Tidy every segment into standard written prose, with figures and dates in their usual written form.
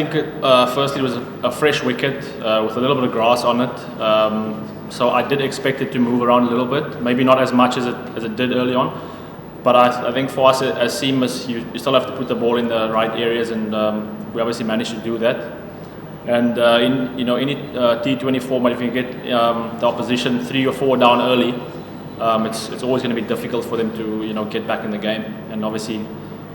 think firstly it was a fresh wicket with a little bit of grass on it. So I did expect it to move around a little bit, maybe not as much as it did early on. But I think for us as seamers, you still have to put the ball in the right areas, and we obviously managed to do that. And in any T20 format, if you get the opposition 3 or 4 down early, it's always going to be difficult for them to get back in the game. And obviously,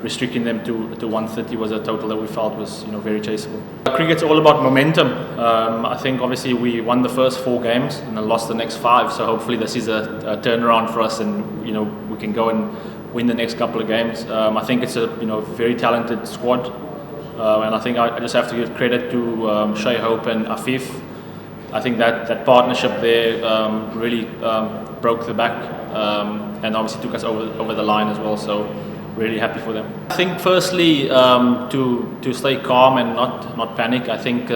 restricting them to 130 was a total that we felt was very chaseable. Cricket's all about momentum. I think obviously we won the first 4 games and then lost the next 5. So hopefully this is a turnaround for us, and we can go and win the next couple of games. I think it's a very talented squad, and I think I just have to give credit to Shay Hope and Afif. I think that partnership there really broke the back, and obviously took us over the line as well. So really happy for them. I think firstly to stay calm and not panic. I think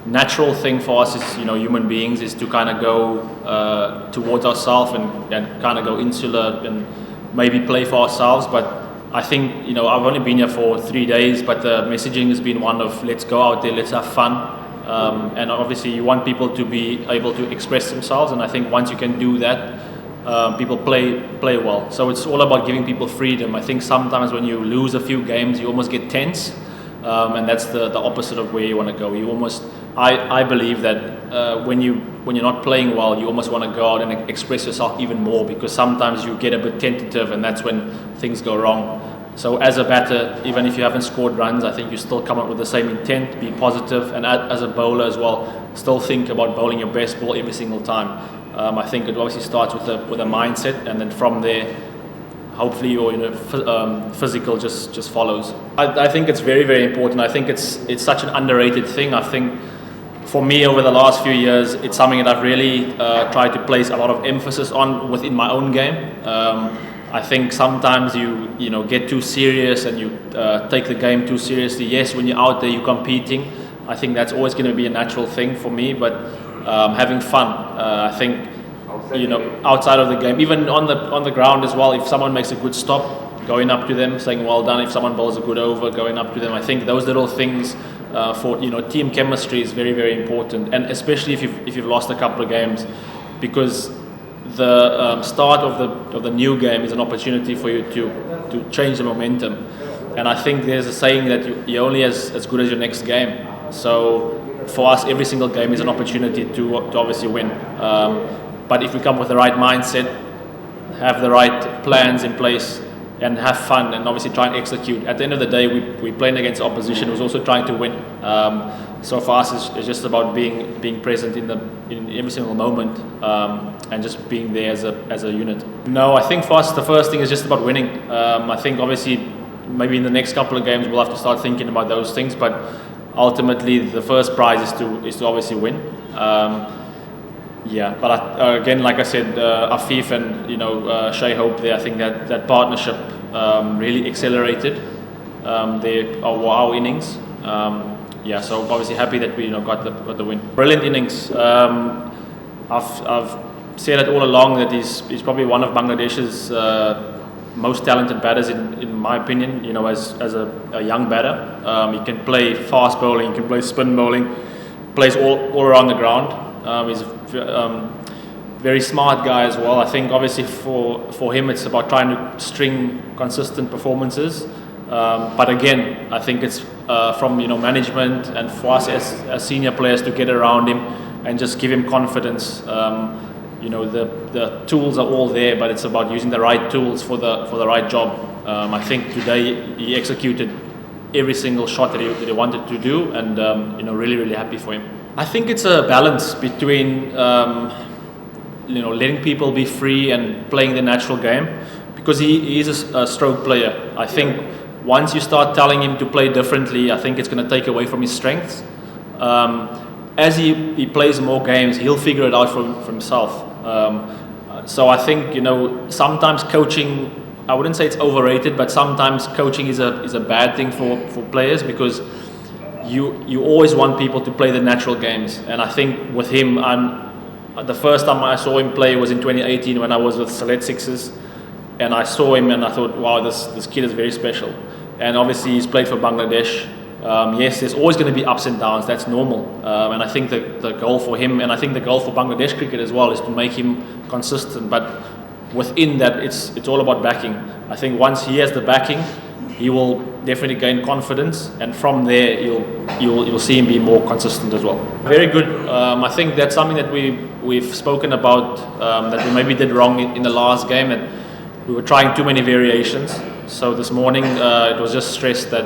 natural thing for us is human beings is to kind of go towards ourselves and kind of go insular and maybe play for ourselves. But I think I've only been here for 3 days, but the messaging has been one of let's go out there, let's have fun, and obviously you want people to be able to express themselves, and I think once you can do that, people play well. So it's all about giving people freedom. I think sometimes when you lose a few games, you almost get tense, and that's the opposite of where you want to go. You almost, I believe that when you're not playing well, you almost want to go out and express yourself even more, because sometimes you get a bit tentative, and that's when things go wrong. So as a batter, even if you haven't scored runs, I think you still come up with the same intent, be positive, and as a bowler as well, still think about bowling your best ball every single time. I think it obviously starts with a mindset, and then from there, hopefully your physical just follows. I think it's very, very important. I think it's such an underrated thing. I think for me over the last few years, it's something that I've really tried to place a lot of emphasis on within my own game. I think sometimes you get too serious and you take the game too seriously. Yes, when you're out there, you're competing. I think that's always going to be a natural thing for me, but having fun. I think outside of the game, even on the ground as well. If someone makes a good stop, going up to them, saying well done. If someone bowls a good over, going up to them. I think those little things for team chemistry is very, very important, and especially if you've lost a couple of games, because the start of the new game is an opportunity for you to change the momentum. And I think there's a saying that you're only as good as your next game. So for us, every single game is an opportunity to obviously win. But if we come with the right mindset, have the right plans in place, and have fun, and obviously try and execute. At the end of the day, we're playing against opposition who's also trying to win. So for us, it's just about being present in every single moment, and just being there as a unit. No, I think for us the first thing is just about winning. I think obviously maybe in the next couple of games we'll have to start thinking about those things, but ultimately the first prize is to obviously win. But again, like I said, Afif and Shay Hope there, I think that partnership really accelerated our innings. So obviously happy that we got the win. Brilliant innings. I've said it all along that he's probably one of Bangladesh's most talented batters in my opinion. As a young batter, he can play fast bowling, he can play spin bowling, plays all around the ground. He's a very smart guy as well. I think obviously for him it's about trying to string consistent performances. But again, I think it's from management and for us as senior players to get around him and just give him confidence. The tools are all there, but it's about using the right tools for the right job. I think today he executed every single shot that he wanted to do, and really, really happy for him. I think it's a balance between letting people be free and playing the natural game, because he is a stroke player. I think once you start telling him to play differently, I think it's going to take away from his strengths. As he plays more games, he'll figure it out for himself. So I think sometimes coaching, I wouldn't say it's overrated, but sometimes coaching is a bad thing for players, because you always want people to play the natural games. And I think with him, the first time I saw him play was in 2018 when I was with Select Sixers, and I saw him and I thought, wow, this kid is very special. And obviously he's played for Bangladesh, Yes, there's always going to be ups and downs. That's normal. And I think the goal for him, and I think the goal for Bangladesh cricket as well, is to make him consistent. But within that, it's all about backing. I think once he has the backing, he will definitely gain confidence, and from there you'll see him be more consistent as well. Very good. I think that's something that we've spoken about, that we maybe did wrong in the last game, and we were trying too many variations. So this morning it was just stressed that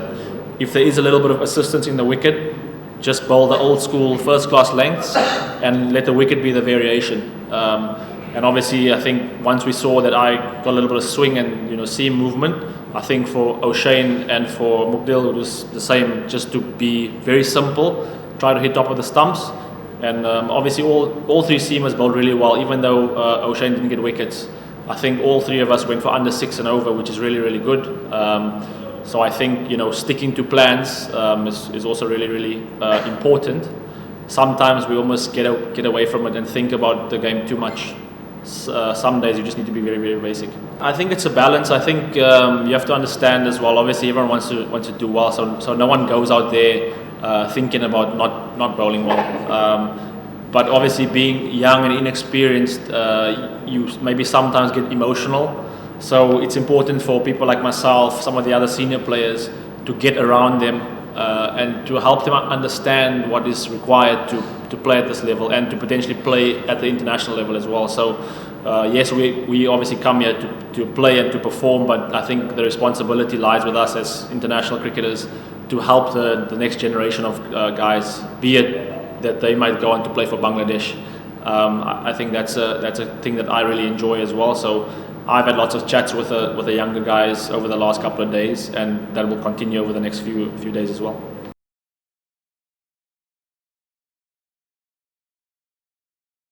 if there is a little bit of assistance in the wicket, just bowl the old school first class lengths and let the wicket be the variation. And obviously I think once we saw that I got a little bit of swing and seam movement, I think for Hossain and for Mukdil it was the same, just to be very simple, try to hit top of the stumps. And obviously all three seamers bowled really well, even though Hossain didn't get wickets. I think all three of us went for under 6 and over, which is really, really good. So I think sticking to plans is also really, really important. Sometimes we almost get away from it and think about the game too much. Some days you just need to be very, very basic. I think it's a balance. I think you have to understand as well. Obviously, everyone wants to do well, so no one goes out there thinking about not bowling well. But obviously, being young and inexperienced, you maybe sometimes get emotional. So it's important for people like myself, some of the other senior players, to get around them and to help them understand what is required to play at this level and to potentially play at the international level as well. So yes, we obviously come here to play and to perform, but I think the responsibility lies with us as international cricketers to help the next generation of guys, be it that they might go on to play for Bangladesh. I think that's a thing that I really enjoy as well. So I've had lots of chats with the younger guys over the last couple of days, and that will continue over the next few days as well.